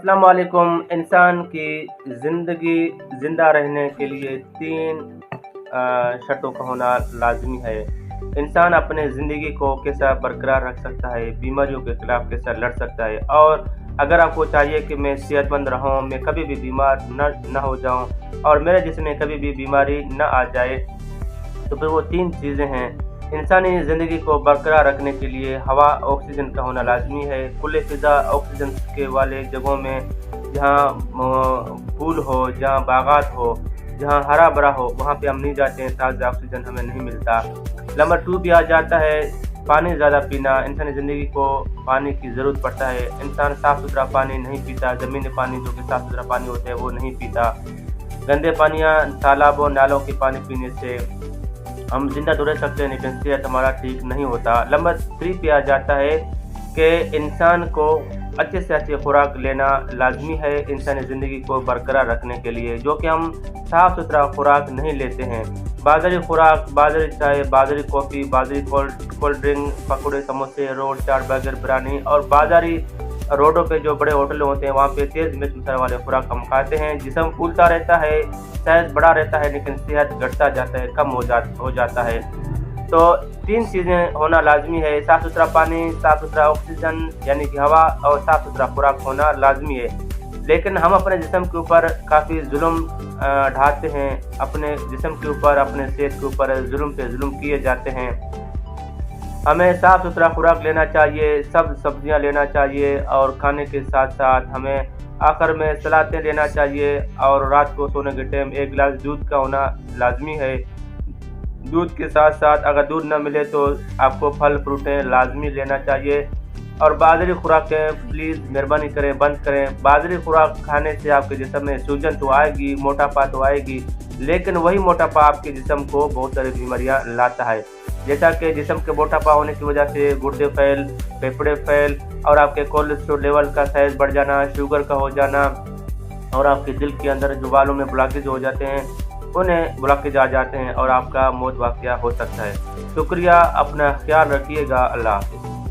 अस्सलाम वालेकुम। इंसान की ज़िंदगी ज़िंदा रहने के लिए 3 शर्तों का होना लाज़मी है। इंसान अपने ज़िंदगी को कैसा बरकरार रख सकता है, बीमारियों के खिलाफ कैसा लड़ सकता है, और अगर आपको चाहिए कि मैं सेहतमंद रहूं, मैं कभी भी बीमार न हो जाऊं और मेरे जिस्म में कभी भी बीमारी न आ जाए, तो फिर वो 3 चीज़ें हैं। इंसानी ज़िंदगी को बरकरार रखने के लिए हवा ऑक्सीजन का होना लाज़मी है। खुले फ़िज़ा ऑक्सीजन के वाले जगहों में, जहाँ फूल हो, जहाँ बागात हो, जहाँ हरा भरा हो, वहाँ पे हम नहीं जाते हैं, ताज़ा ऑक्सीजन हमें नहीं मिलता। नंबर 2 भी आ जाता है पानी ज़्यादा पीना। इंसानी ज़िंदगी को पानी की ज़रूरत पड़ता है। इंसान साफ़ सुथरा पानी नहीं पीता, ज़मीनी पानी जो कि साफ़ सुथरा पानी होता है वो नहीं पीता। गंदे पानियाँ, तालाबों, नालों के पानी पीने से हम जिंदा तो रह सकते हैं लेकिन सेहत हमारा ठीक नहीं होता। नंबर 3 पे आ जाता है कि इंसान को अच्छे से अच्छी खुराक लेना लाजमी है इंसानी ज़िंदगी को बरकरार रखने के लिए, जो कि हम साफ़ सुथरा खुराक नहीं लेते हैं। बाज़ारी खुराक, बाज़ारी चाय, बाज़ारी कॉफ़ी, बाज़ारी कोल्ड ड्रिंक, पकौड़े, समोसे, रोल, चाट, बर्गर, बिरयानी और बाज़ारी रोडों पे जो बड़े होटल होते हैं वहाँ पे तेज़ मिर्च मसाले वाले खुराक हम खाते हैं। जिस्म फूलता रहता है, सेहत बड़ा रहता है, लेकिन सेहत घटता जाता है, कम हो जाता है। तो 3 चीज़ें होना लाजमी है। साफ़ सुथरा पानी, साफ़ सुथरा ऑक्सीजन यानी कि हवा, और साफ़ सुथरा खुराक होना लाजमी है। लेकिन हम अपने जिस्म के ऊपर काफ़ी जुल्म ढाते हैं, अपने जिस्म के ऊपर, अपने सेहत के ऊपर जुल्म पे जुल्म किए जाते हैं। हमें साफ़ सुथरा खुराक लेना चाहिए, सब सब्जियां लेना चाहिए, और खाने के साथ साथ हमें आखिर में सलातें लेना चाहिए, और रात को सोने के टाइम 1 गिलास दूध का होना लाजमी है। दूध के साथ साथ अगर दूध न मिले तो आपको फल फ्रूटें लाजमी लेना चाहिए। और बाजरी खुराकें प्लीज़ मेहरबानी करें बंद करें। बाजरी खुराक खाने से आपके जिस्म में सूजन तो आएगी, मोटापा तो आएगी, लेकिन वही मोटापा आपके जिस्म को बहुत सारी बीमारियां लाता है, जैसा कि जिस्म के मोटापा होने की वजह से गुर्दे फैल, फेफड़े फैल, और आपके कोलेस्ट्रॉल लेवल का साइज बढ़ जाना, शुगर का हो जाना, और आपके दिल के अंदर जो बालों में ब्लॉकेज हो जाते हैं उन्हें ब्लॉकेज आ जाते हैं, और आपका मौत वाक़या हो सकता है। शुक्रिया, अपना ख्याल रखिएगा। अल्लाह हाफ़िज़।